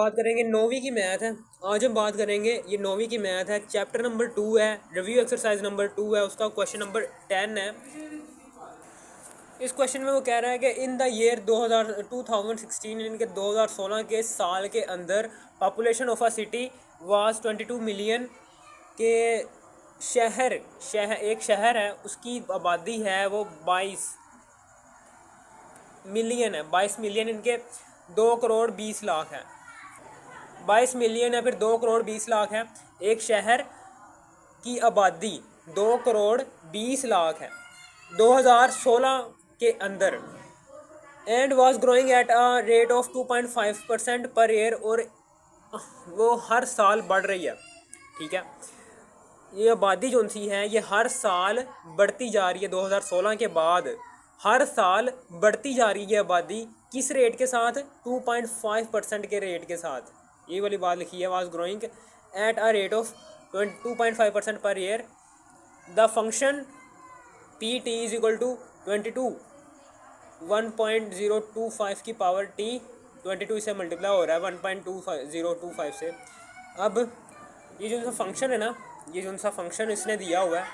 बात करेंगे 9वीं की मैथ है। आज हम बात करेंगे ये 9वीं की मैथ है, चैप्टर नंबर 2 है, रिव्यू एक्सरसाइज नंबर 2 है, उसका क्वेश्चन नंबर 10 है। इस क्वेश्चन में वो कह रहा है कि इन द ईयर 2016 इनके 2016 के साल के अंदर population of a city was 22 million के एक शहर है, उसकी आबादी है वो 22 मिलियन है। 22 मिलियन इनके 2 करोड़ 20 लाख है। 22 मिलियन है, फिर 2 करोड़ 20 लाख है। एक शहर की आबादी 2 करोड़ 20 लाख है 2016 के अंदर, and was growing at a rate of 2.5% per year, और वो हर साल बढ़ रही है। ठीक है, ये आबादी जो सी है ये हर साल बढ़ती जा रही है। 2016 के बाद हर साल बढ़ती जा रही है आबादी, किस रेट के साथ? 2.5% के रेट के साथ। ये वाली बात लिखी है, was growing at a rate of 2.5% per year. The function P T is equal to 22 1.025 की पावर टी, 22 से मल्टीप्लाई हो रहा है 1.2025 से। अब ये जो सा फंक्शन है ना, ये जो सा फंक्शन इसने दिया हुआ है,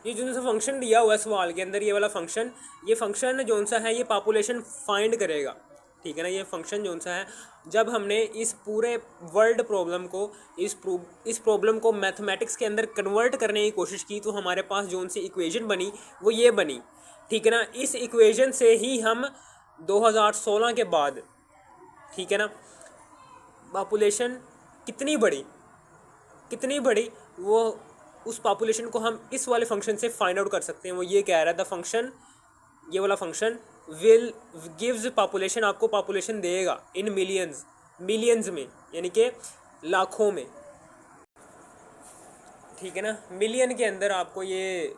ये जो सा फंक्शन दिया हुआ है सवाल के अंदर, ये वाला फंक्शन, ये फंक्शन जो सा है ये पॉपुलेशन फाइंड करेगा। ठीक है ना, ये फंक्शन जो सा है, जब हमने इस पूरे वर्ल्ड प्रॉब्लम को, इस प्रॉब्लम को मैथमेटिक्स के अंदर कन्वर्ट करने की कोशिश की, तो हमारे पास जो सी इक्वेशन बनी वो ये बनी। ठीक है ना, इस इक्वेशन से ही हम 2016 के बाद, ठीक है ना, पॉपुलेशन कितनी बड़ी वो उस पॉपुलेशन को हम इस वाले फंक्शन से फाइंड आउट कर सकते हैं। वो ये कह रहा है द फंक्शन, ये वाला फंक्शन विल गिव्स पॉपुलेशन, आपको पॉपुलेशन देगा इन मिलियंस में, यानी कि लाखों में। ठीक है ना, मिलियन के अंदर आपको ये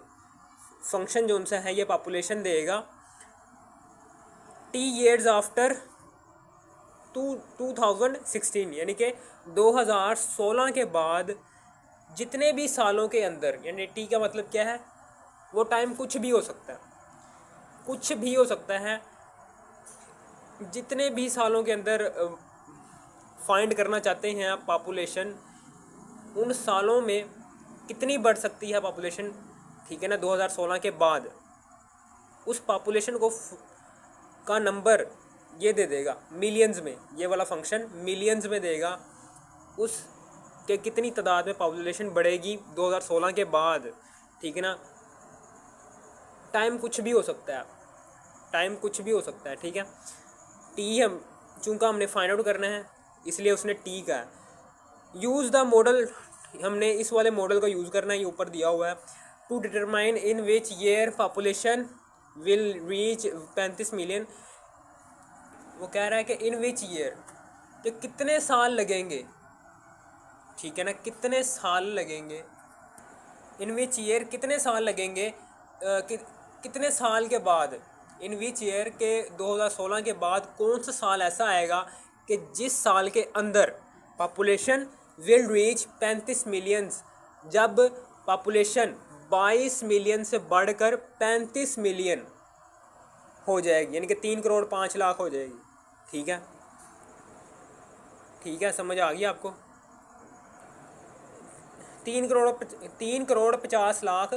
फंक्शन जो सा है ये पॉपुलेशन देगा टी ईयर्स आफ्टर 2016, यानी कि 2016 के बाद जितने भी सालों के अंदर, यानी टी का मतलब क्या है, वो टाइम कुछ भी हो सकता है, कुछ भी हो सकता है। जितने भी सालों के अंदर फाइंड करना चाहते हैं आप पॉपुलेशन, उन सालों में कितनी बढ़ सकती है पॉपुलेशन। ठीक है ना, 2016 के बाद उस पॉपुलेशन को का नंबर ये दे देगा मिलियंस में, ये वाला फंक्शन मिलियंस में देगा उस के कितनी तादाद में पॉपुलेशन बढ़ेगी 2016 के बाद। ठीक है ना, टाइम कुछ भी हो सकता है, टाइम कुछ भी हो सकता है। ठीक है, टी हम चूँकि हमने फाइंड आउट करना है इसलिए उसने टी का है। यूज़ द मॉडल, हमने इस वाले मॉडल का यूज़ करना है, ये ऊपर दिया हुआ है। To determine in which year population will reach 35 million. वो कह रहा है कि इन विच ईयर, कि कितने साल लगेंगे। ठीक है ना, कितने साल लगेंगे, इन विच ईयर कितने साल लगेंगे, कितने साल के बाद, इन विच ईयर के 2016 के बाद कौन सा साल ऐसा आएगा कि जिस साल के अंदर पॉपुलेशन विल रीच 35 मिलियंस, जब पॉपुलेशन 22 मिलियन से बढ़कर 35 मिलियन हो जाएगी, यानी कि 3 करोड़ 5 लाख हो जाएगी। ठीक है, ठीक है, समझ आ गई आपको? 3 करोड़ 50 लाख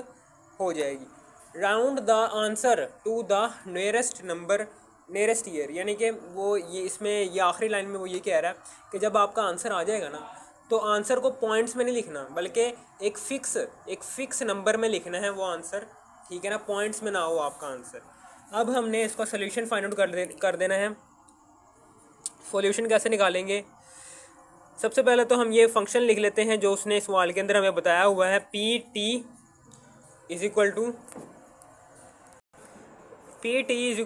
हो जाएगी। Round the answer to the nearest number nearest year, यानी कि वो ये इसमें ये आखिरी लाइन में वो ये कह रहा है कि जब आपका आंसर आ जाएगा ना, तो आंसर को पॉइंट्स में नहीं लिखना, बल्कि एक फिक्स नंबर में लिखना है वो आंसर। ठीक है ना, पॉइंट्स में ना हो आपका आंसर। अब हमने इसका सोल्यूशन फाइंड आउट कर देना है। सोल्यूशन कैसे निकालेंगे? सबसे पहले तो हम ये फंक्शन लिख लेते हैं जो उसने सवाल के अंदर हमें बताया हुआ है। P T is equal to 22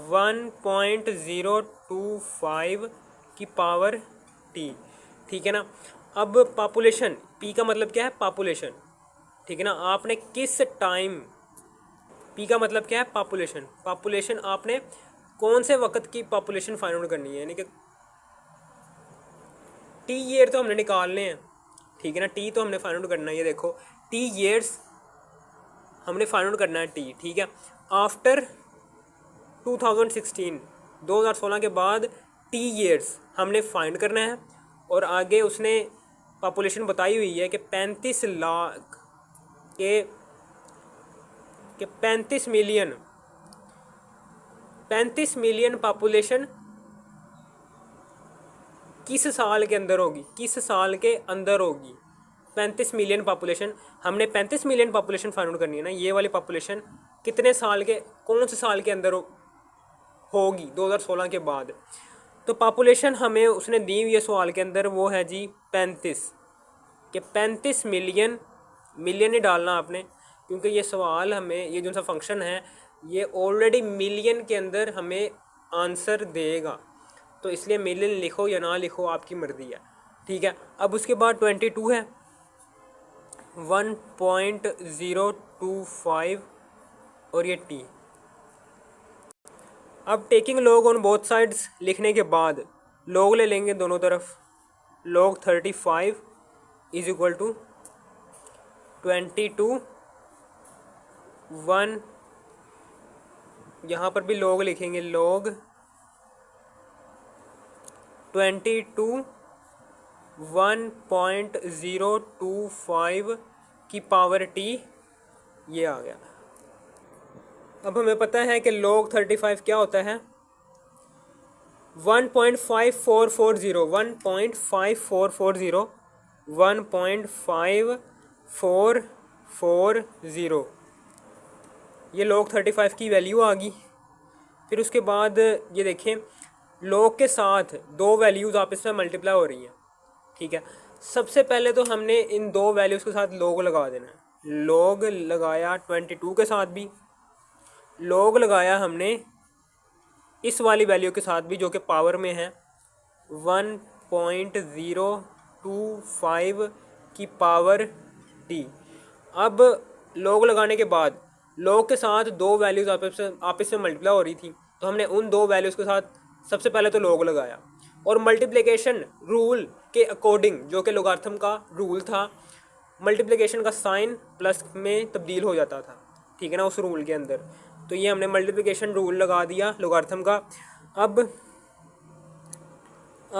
1.025 की पावर टी। ठीक है ना, अब पॉपुलेशन, पी का मतलब क्या है? पॉपुलेशन। ठीक है ना, आपने किस टाइम, पी का मतलब क्या है? पॉपुलेशन। पॉपुलेशन आपने कौन से वक्त की पॉपुलेशन फाइंड आउट करनी है, यानी कि टी ईयर तो हमने निकालने हैं। ठीक है ना, टी तो हमने फाइंड आउट करना है, ये देखो टी ईयर्स हमने फाइंड आउट करना है टी। ठीक है, आफ्टर 2016 के बाद टी ईयर्स हमने फाइंड करना है। और आगे उसने पॉपुलेशन बताई हुई है कि 35 लाख के 35 मिलियन पॉपुलेशन किस साल के अंदर होगी, 35 मिलियन पॉपुलेशन। हमने 35 मिलियन पॉपुलेशन फाइंड आउट करनी है ना। ये वाली पॉपुलेशन कितने साल के, कौन से साल के अंदर होगी 2016 के बाद। तो पॉपुलेशन हमें उसने दी हुई है सवाल के अंदर, वो है जी 35 कि 35 मिलियन ही डालना आपने, क्योंकि ये सवाल हमें, ये जो सा फंक्शन है ये ऑलरेडी मिलियन के अंदर हमें आंसर देगा। तो इसलिए मिलियन लिखो या ना लिखो आपकी मर्ज़ी है, ठीक है। अब उसके बाद 22 है 1.025 और ये टी। अब taking log on both sides लिखने के बाद लॉग ले लेंगे दोनों तरफ। लॉग 35 इज इक्वल टू 22 1, यहाँ पर भी लॉग लिखेंगे, लॉग 22 1.025 की पावर टी, ये आ गया। अब हमें पता है कि log 35 क्या होता है, 1.5440 ये log 35 की वैल्यू आ गई। फिर उसके बाद ये देखें, log के साथ दो वैल्यूज़ आपस में मल्टीप्लाई हो रही हैं, ठीक है। सबसे पहले तो हमने इन दो वैल्यूज़ के साथ log लगा देना है। log लगाया 22 के साथ भी, log लगाया हमने इस वाली वैल्यू के साथ भी जो कि पावर में है 1.025 की पावर टी। अब log लगाने के बाद log के साथ दो वैल्यूज़ आपस में मल्टीप्लाई हो रही थी, तो हमने उन दो वैल्यूज़ के साथ सबसे पहले तो log लगाया। और मल्टीप्लिकेशन रूल के अकॉर्डिंग, जो कि लोगार्थम का रूल था, मल्टीप्लिकेशन का साइन प्लस में तब्दील हो जाता था, ठीक है ना, उस रूल के अंदर। तो ये हमने मल्टीप्लिकेशन रूल लगा दिया लोगार्थम का। अब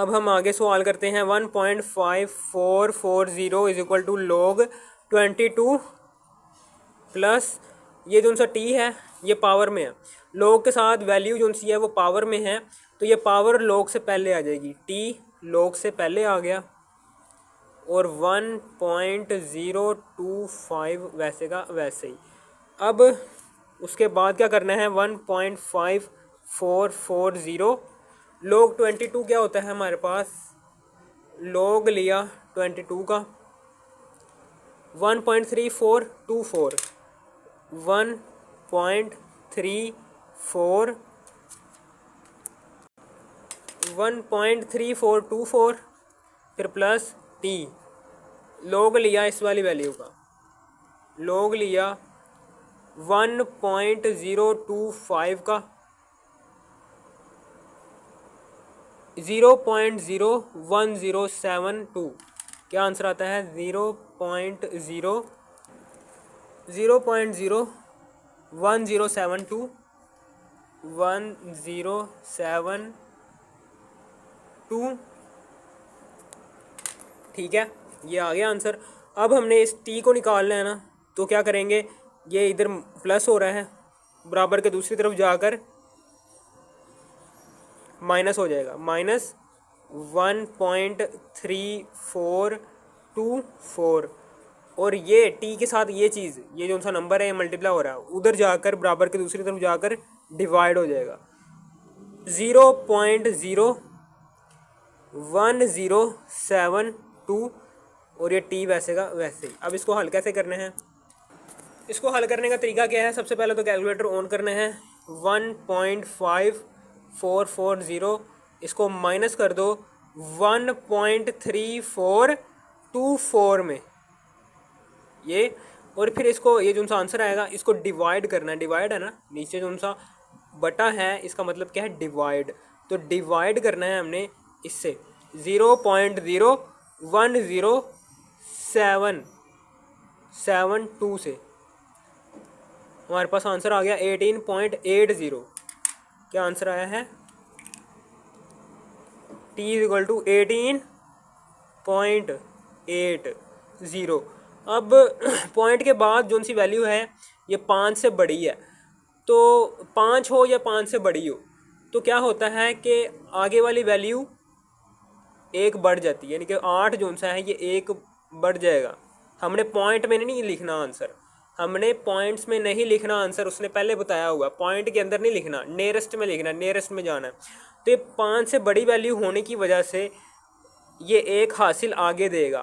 हम आगे सवाल करते हैं। 1.5440 is equal to log 22 plus ये जो सा टी है ये पावर में है। log के साथ वैल्यू जो सी है वो पावर में है, तो ये पावर log से पहले आ जाएगी, टी log से पहले आ गया और 1.025 वैसे का वैसे ही। अब उसके बाद क्या करना है, 1.5440 log 22 क्या होता है हमारे पास, log लिया 22 का 1.3424 1.3424 फिर प्लस टी, log लिया इस वाली वैल्यू का, log लिया 1.025 का 0.01072, क्या आंसर आता है 0.01072 1072, ठीक है, ये आ गया आंसर। अब हमने इस टी को निकालना है ना, तो क्या करेंगे, ये इधर प्लस हो रहा है, बराबर के दूसरी तरफ जाकर माइनस हो जाएगा, माइनस 1.3424 और ये टी के साथ ये चीज़, ये जो सा नंबर है ये मल्टीप्लाई हो रहा है, उधर जाकर बराबर के दूसरी तरफ जाकर डिवाइड हो जाएगा, 0.01072 और ये टी वैसे का वैसे ही। अब इसको हल कैसे करने हैं, इसको हल करने का तरीका क्या है, सबसे पहले तो कैलकुलेटर ऑन करना है। 1.5440 इसको माइनस कर दो 1.3424 में ये, और फिर इसको ये जो सा आंसर आएगा इसको डिवाइड करना है, डिवाइड है ना, नीचे जो सा बटा है इसका मतलब क्या है डिवाइड, तो डिवाइड करना है हमने इससे 0.01072 से, हमारे पास आंसर आ गया 18.80। क्या आंसर आया है? t equal to 18.80। अब पॉइंट के बाद जो सी वैल्यू है ये 5 से बड़ी है, तो 5 हो या 5 से बड़ी हो तो क्या होता है कि आगे वाली वैल्यू एक बढ़ जाती है, यानी कि 8 जो सा है ये एक बढ़ जाएगा। हमने पॉइंट में नहीं लिखना आंसर, हमने पॉइंट्स में नहीं लिखना आंसर, उसने पहले बताया हुआ पॉइंट के अंदर नहीं लिखना, नियरेस्ट में लिखना, नियरेस्ट में जाना है। तो ये 5 से बड़ी वैल्यू होने की वजह से ये एक हासिल आगे देगा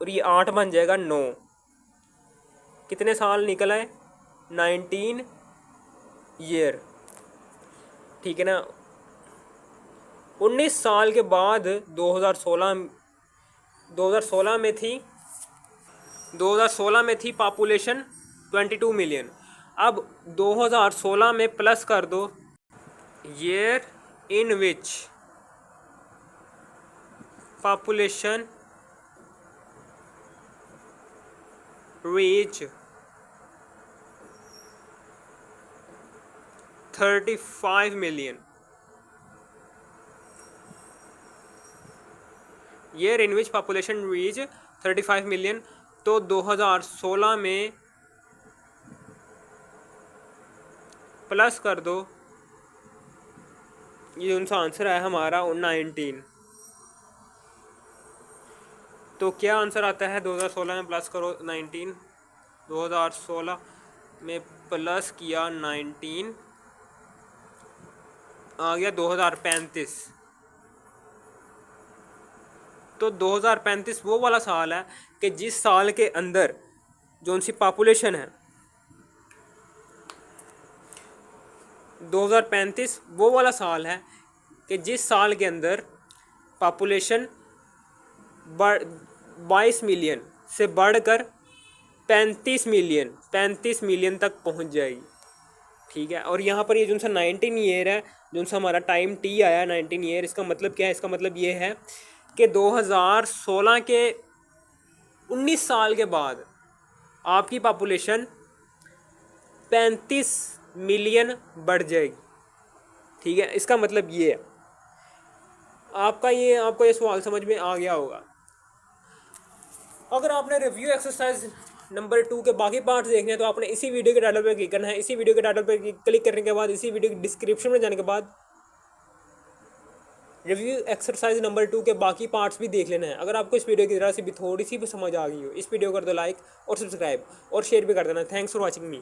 और ये 8 बन जाएगा 9। कितने साल निकल आए? 19 ईयर, ठीक है ना। 19 साल के बाद 2016 में थी पॉपुलेशन 22 मिलियन। अब 2016 में प्लस कर दो year in which population reach 35 million. Year in which population reach 35 million. तो 2016 में प्लस कर दो, ये उनका आंसर है हमारा 19। तो क्या आंसर आता है? 2016 में प्लस करो 19, 2016 में प्लस किया 19 आ गया 2035। तो 2035 वो वाला साल है कि जिस साल के अंदर जो सी पॉपुलेशन है, 2035 वो वाला साल है कि जिस साल के अंदर पॉपुलेशन 22 मिलियन से बढ़कर 35 मिलियन तक पहुंच जाएगी, ठीक है। और यहाँ पर ये जो सा 19 ईयर है, जो सा हमारा टाइम टी आया 19 ईयर, इसका मतलब क्या है? इसका मतलब ये है कि 2016 के 19 साल के बाद आपकी पॉपुलेशन 35 मिलियन बढ़ जाएगी, ठीक है। इसका मतलब ये है। आपको ये सवाल समझ में आ गया होगा। अगर आपने रिव्यू एक्सरसाइज नंबर 2 के बाकी पार्ट्स देखने हैं तो आपने इसी वीडियो के टाइटल पर क्लिक करना है। इसी वीडियो के टाइटल पर क्लिक करने के बाद इसी वीडियो के डिस्क्रिप्शन में जाने के बाद रिव्यू एक्सरसाइज नंबर 2 के बाकी पार्ट्स भी देख लेना है। अगर आपको इस वीडियो की तरह से भी थोड़ी सी भी समझ आ गई हो, इस वीडियो कर दो लाइक और सब्सक्राइब और शेयर भी कर देना। Thanks for watching me.